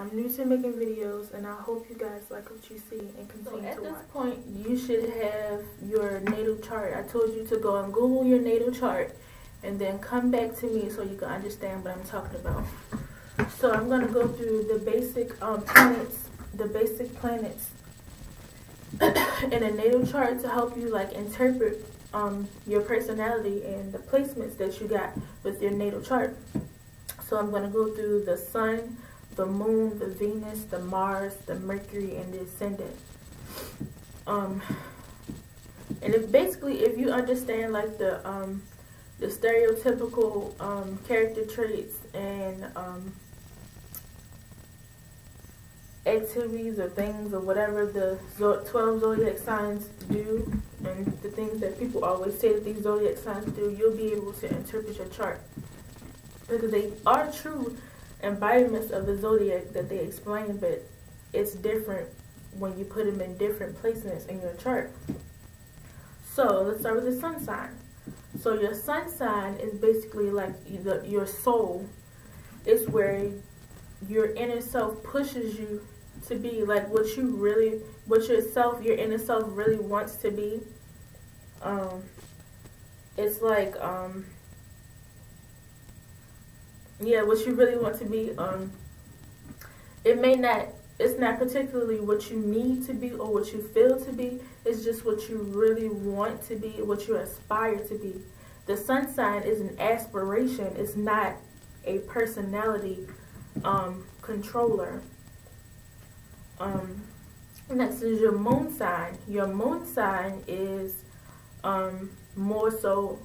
I'm new to making videos, and I hope you guys like what you see and continue to watch. So at this point, you should have your natal chart. I told you to go and Google your natal chart and then come back to me so you can understand what I'm talking about. So I'm going to go through the basic planets in a natal chart to help you like interpret your personality and the placements that you got with your natal chart. So I'm going to go through the Sun, the Moon, the Venus, the Mars, the Mercury, and the Ascendant. And if you understand like the stereotypical character traits and activities or things or whatever the 12 zodiac signs do, and the things that people always say that these zodiac signs do, you'll be able to interpret your chart, because they are true embodiments of the zodiac that they explain, but it's different when you put them in different placements in your chart. So let's start with the sun sign. So your sun sign is basically like your soul. It's where your inner self pushes you to be, like what your inner self really wants to be. It's like yeah, what you really want to be. It's not particularly what you need to be or what you feel to be. It's just what you really want to be, what you aspire to be. The sun sign is an aspiration. It's not a personality controller. Next is your moon sign. Your moon sign is more so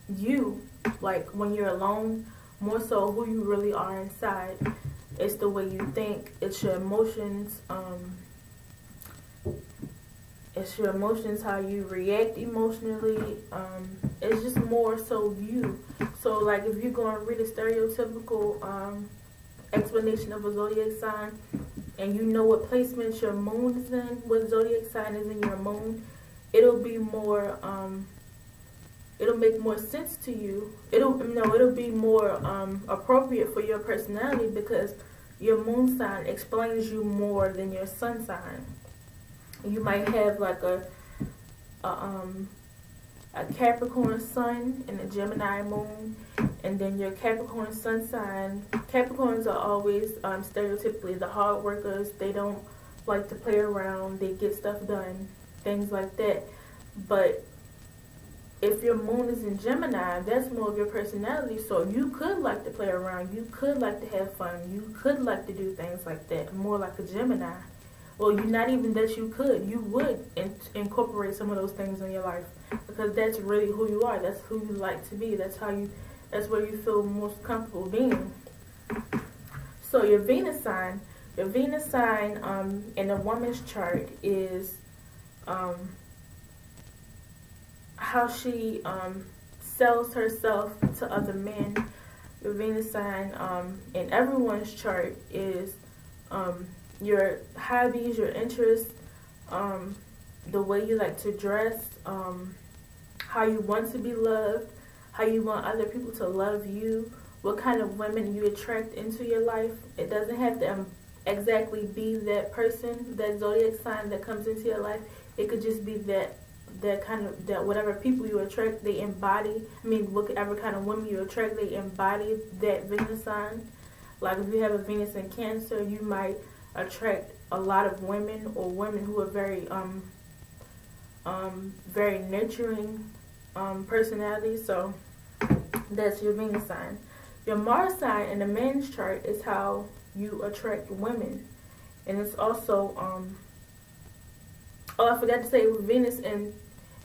you, like when you're alone, more so who you really are inside. It's the way you think. It's your emotions. It's your emotions, how you react emotionally. It's just more so you. So like if you're going to read a stereotypical explanation of a zodiac sign, and you know what placement your moon is in, what zodiac sign is in your moon, it'll be more it'll make more sense to you. It'll be more appropriate for your personality, because your moon sign explains you more than your sun sign. You might have like a Capricorn sun and a Gemini moon, and then your Capricorn sun sign. Capricorns are always stereotypically the hard workers. They don't like to play around. They get stuff done, things like that. But if your moon is in Gemini, that's more of your personality. So you could like to play around. You could like to have fun. You could like to do things like that, more like a Gemini. Well, you not even that you could. You would incorporate some of those things in your life, because that's really who you are. That's who you like to be. That's where you feel most comfortable being. So your Venus sign. Your Venus sign in a woman's chart is how she sells herself to other men. Your Venus sign in everyone's chart is your hobbies, your interests, the way you like to dress, how you want to be loved, how you want other people to love you, what kind of women you attract into your life. It doesn't have to exactly be that person, that zodiac sign that comes into your life. It could just be that whatever people you attract, they embody. Whatever kind of women you attract, they embody that Venus sign. Like if you have a Venus in Cancer, you might attract a lot of women, or women who are very very nurturing personalities. So that's your Venus sign. Your Mars sign in a man's chart is how you attract women, and it's also oh, I forgot to say, Venus in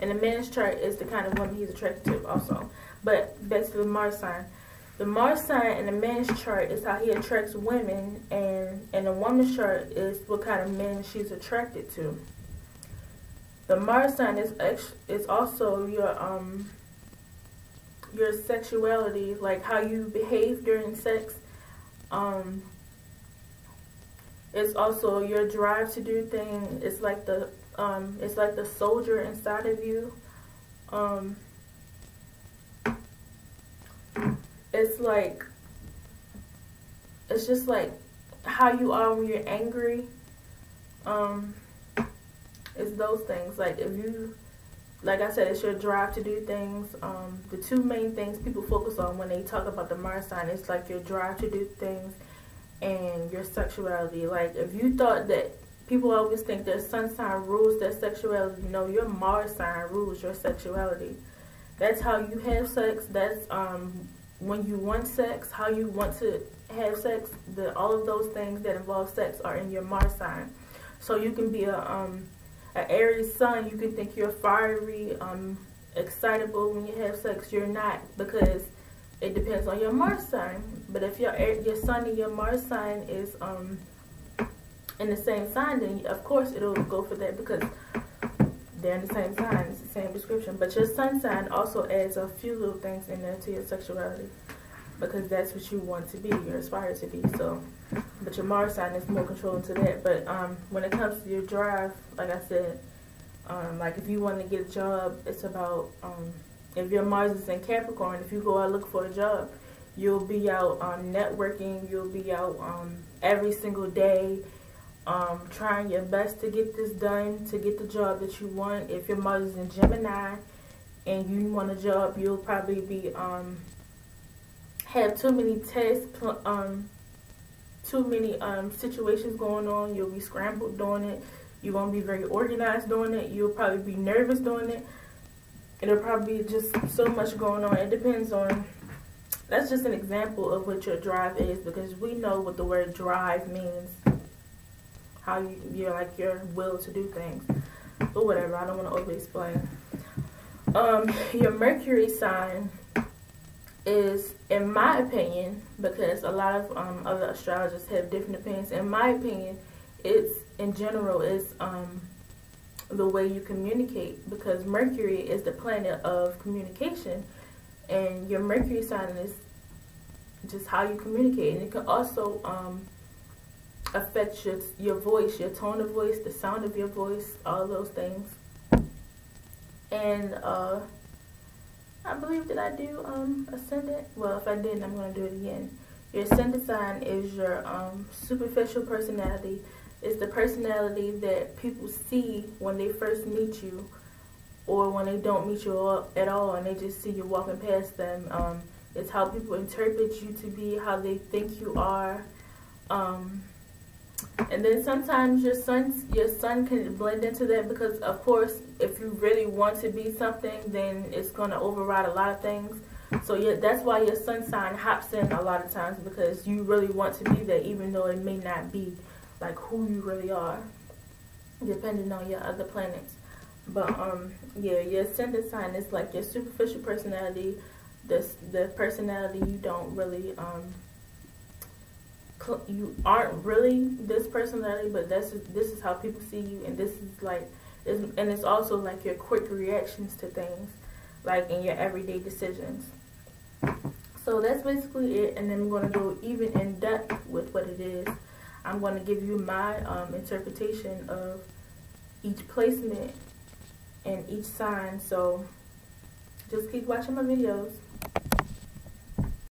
a man's chart is the kind of woman he's attracted to also. But back to the Mars sign. The Mars sign in a man's chart is how he attracts women, and in a woman's chart is what kind of men she's attracted to. The Mars sign is also your sexuality, like how you behave during sex. It's also your drive to do things. It's like the soldier inside of you. It's just like how you are when you're angry. It's those things. Like if you, like I said, it's your drive to do things. The two main things people focus on when they talk about the Mars sign is like your drive to do things and your sexuality. Like if you thought that people always think their sun sign rules their sexuality, no, your Mars sign rules your sexuality. That's how you have sex. That's when you want sex, how you want to have sex. All of those things that involve sex are in your Mars sign. So you can be an Aries sun. You can think you're fiery, excitable when you have sex. You're not, because it depends on your Mars sign. But if your sun and your Mars sign is in the same sign, then of course it'll go for that, because they're in the same sign. It's the same description. But your sun sign also adds a few little things in there to your sexuality, because that's what you want to be, you aspire to be. So, but your Mars sign is more controlling to that. But when it comes to your drive, like I said, like if you want to get a job, it's about if your Mars is in Capricorn, if you go out look for a job, you'll be out networking. You'll be out every single day, trying your best to get this done, to get the job that you want. If your Mars is in Gemini and you want a job, you'll probably be have too many tests, too many situations going on. You'll be scrambled doing it. You won't be very organized doing it. You'll probably be nervous doing it. It'll probably be just so much going on. It depends on, that's just an example of what your drive is, because we know what the word drive means. How you're like your will to do things. But whatever, I don't want to over explain. Your Mercury sign is, in my opinion, because a lot of other astrologers have different opinions, in my opinion, it's, in general, it's the way you communicate, because Mercury is the planet of communication, and your Mercury sign is just how you communicate. And it can also affect your voice, your tone of voice, the sound of your voice, all those things. And I believe that I do Ascendant. Well, if I didn't, I'm going to do it again. Your Ascendant sign is your superficial personality. It's the personality that people see when they first meet you, or when they don't meet you at all, and they just see you walking past them. It's how people interpret you to be, how they think you are. And then sometimes your sun can blend into that, because of course if you really want to be something, then it's going to override a lot of things. So yeah, that's why your sun sign hops in a lot of times, because you really want to be that, even though it may not be like who you really are, depending on your other planets. But yeah, your Ascendant sign is like your superficial personality, the personality you don't really you aren't really this personality, but this is how people see you, and this is like, and it's also like your quick reactions to things, like in your everyday decisions. So that's basically it, and then I'm going to go even in depth with what it is. I'm going to give you my interpretation of each placement and each sign. So just keep watching my videos.